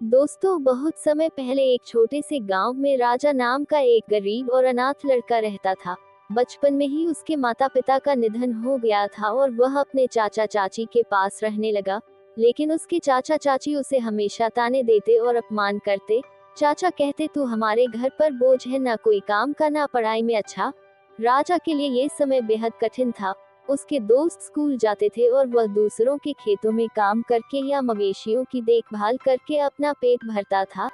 दोस्तों, बहुत समय पहले एक छोटे से गांव में राजा नाम का एक गरीब और अनाथ लड़का रहता था। बचपन में ही उसके माता पिता का निधन हो गया था और वह अपने चाचा चाची के पास रहने लगा। लेकिन उसके चाचा चाची उसे हमेशा ताने देते और अपमान करते। चाचा कहते, तू हमारे घर पर बोझ है, ना कोई काम का ना पढ़ाई में अच्छा। राजा के लिए ये समय बेहद कठिन था। उसके दोस्त स्कूल जाते थे और वह दूसरों के खेतों में काम करके या मवेशियों की देखभाल करके अपना पेट भरता था।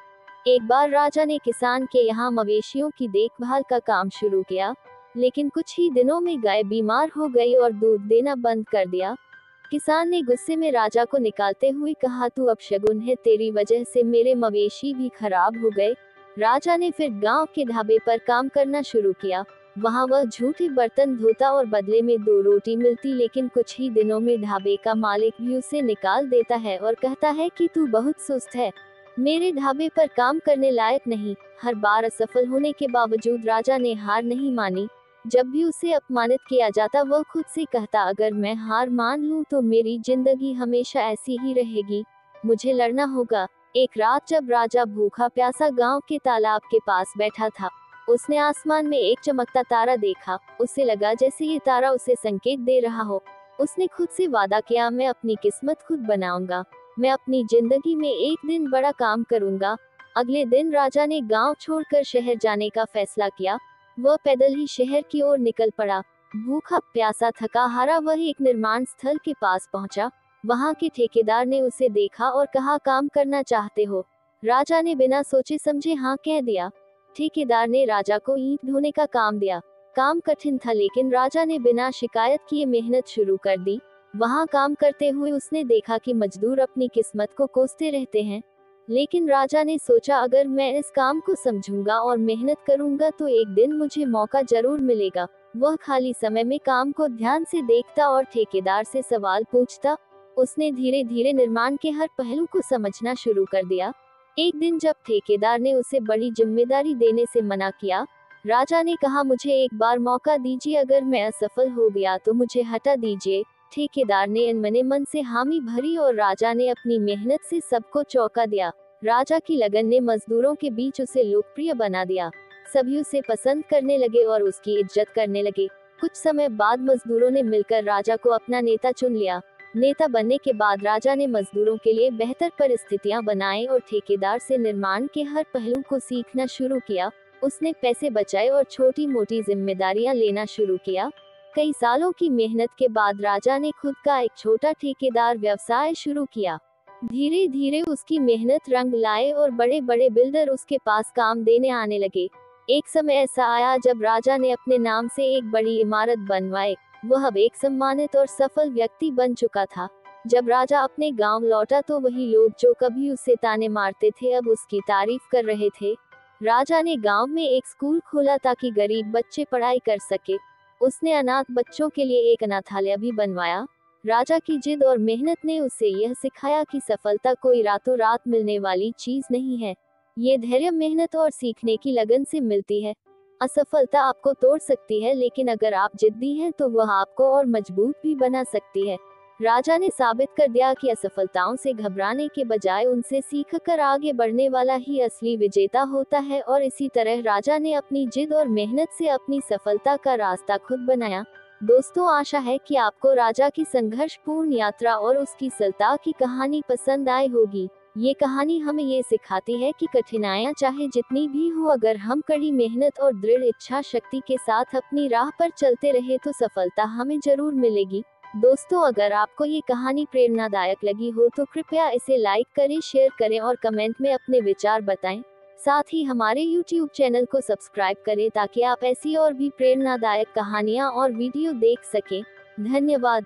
एक बार राजा ने किसान के यहाँ मवेशियों की देखभाल का काम शुरू किया, लेकिन कुछ ही दिनों में गाय बीमार हो गई और दूध देना बंद कर दिया। किसान ने गुस्से में राजा को निकालते हुए कहा, तू अपशगुन है, तेरी वजह से मेरे मवेशी भी खराब हो गए। राजा ने फिर गांव के ढाबे पर काम करना शुरू किया। वहां वह झूठे बर्तन धोता और बदले में 2 रोटी मिलती, लेकिन कुछ ही दिनों में ढाबे का मालिक भी उसे निकाल देता है और कहता है कि तू बहुत सुस्त है, मेरे ढाबे पर काम करने लायक नहीं। हर बार असफल होने के बावजूद राजा ने हार नहीं मानी। जब भी उसे अपमानित किया जाता, वह खुद से कहता, अगर मैं हार मान लूं तो मेरी जिंदगी हमेशा ऐसी ही रहेगी, मुझे लड़ना होगा। एक रात जब राजा भूखा प्यासा गांव के तालाब के पास बैठा था, उसने आसमान में एक चमकता तारा देखा। उसे लगा जैसे ये तारा उसे संकेत दे रहा हो। उसने खुद से वादा किया, मैं अपनी किस्मत खुद बनाऊंगा, मैं अपनी जिंदगी में एक दिन बड़ा काम करूंगा। अगले दिन राजा ने गांव छोड़कर शहर जाने का फैसला किया। वह पैदल ही शहर की ओर निकल पड़ा। भूखा प्यासा थका हारा वह एक निर्माण स्थल के पास पहुंचा। वहां के ठेकेदार ने उसे देखा और कहा, काम करना चाहते हो? राजा ने बिना सोचे समझे हाँ कह दिया। ठेकेदार ने राजा को ईंट ढोने का काम दिया। काम कठिन था, लेकिन राजा ने बिना शिकायत किए मेहनत शुरू कर दी। वहां काम करते हुए उसने देखा कि मजदूर अपनी किस्मत को कोसते रहते हैं। लेकिन राजा ने सोचा, अगर मैं इस काम को समझूंगा और मेहनत करूंगा तो एक दिन मुझे मौका जरूर मिलेगा। वह खाली समय में काम को ध्यान से देखता और ठेकेदार से सवाल पूछता। उसने धीरे धीरे निर्माण के हर पहलू को समझना शुरू कर दिया। एक दिन जब ठेकेदार ने उसे बड़ी जिम्मेदारी देने से मना किया, राजा ने कहा, मुझे एक बार मौका दीजिए, अगर मैं असफल हो गया तो मुझे हटा दीजिए। ठेकेदार ने अनमने मन से हामी भरी और राजा ने अपनी मेहनत से सबको चौंका दिया। राजा की लगन ने मजदूरों के बीच उसे लोकप्रिय बना दिया। सभी उसे पसंद करने लगे और उसकी इज्जत करने लगे। कुछ समय बाद मजदूरों ने मिलकर राजा को अपना नेता चुन लिया। नेता बनने के बाद राजा ने मजदूरों के लिए बेहतर परिस्थितियां बनाई और ठेकेदार से निर्माण के हर पहलू को सीखना शुरू किया। उसने पैसे बचाए और छोटी मोटी जिम्मेदारियां लेना शुरू किया। कई सालों की मेहनत के बाद राजा ने खुद का एक छोटा ठेकेदार व्यवसाय शुरू किया। धीरे धीरे उसकी मेहनत रंग लाए और बड़े बड़े बिल्डर उसके पास काम देने आने लगे। एक समय ऐसा आया जब राजा ने अपने नाम से एक बड़ी इमारत बनवाई। वह अब एक सम्मानित और सफल व्यक्ति बन चुका था। जब राजा अपने गांव लौटा तो वही लोग जो कभी उसे ताने मारते थे, अब उसकी तारीफ कर रहे थे। राजा ने गांव में एक स्कूल खोला ताकि गरीब बच्चे पढ़ाई कर सके। उसने अनाथ बच्चों के लिए एक अनाथालय भी बनवाया। राजा की जिद और मेहनत ने उसे यह सिखाया कि सफलता कोई रातों रात मिलने वाली चीज नहीं है, ये धैर्य, मेहनत और सीखने की लगन से मिलती है। असफलता आपको तोड़ सकती है, लेकिन अगर आप जिद्दी हैं तो वह आपको और मजबूत भी बना सकती है। राजा ने साबित कर दिया कि असफलताओं से घबराने के बजाय उनसे सीखकर आगे बढ़ने वाला ही असली विजेता होता है। और इसी तरह राजा ने अपनी जिद और मेहनत से अपनी सफलता का रास्ता खुद बनाया। दोस्तों, आशा है कि आपको राजा की संघर्षपूर्ण यात्रा और उसकी सफलता की कहानी पसंद आई होगी। ये कहानी हमें ये सिखाती है कि कठिनाइयाँ चाहे जितनी भी हो, अगर हम कड़ी मेहनत और दृढ़ इच्छा शक्ति के साथ अपनी राह पर चलते रहे तो सफलता हमें जरूर मिलेगी। दोस्तों, अगर आपको ये कहानी प्रेरणादायक लगी हो तो कृपया इसे लाइक करें, शेयर करें और कमेंट में अपने विचार बताएं। साथ ही हमारे YouTube चैनल को सब्सक्राइब करें ताकि आप ऐसी और भी प्रेरणादायक कहानियाँ और वीडियो देख सकें। धन्यवाद।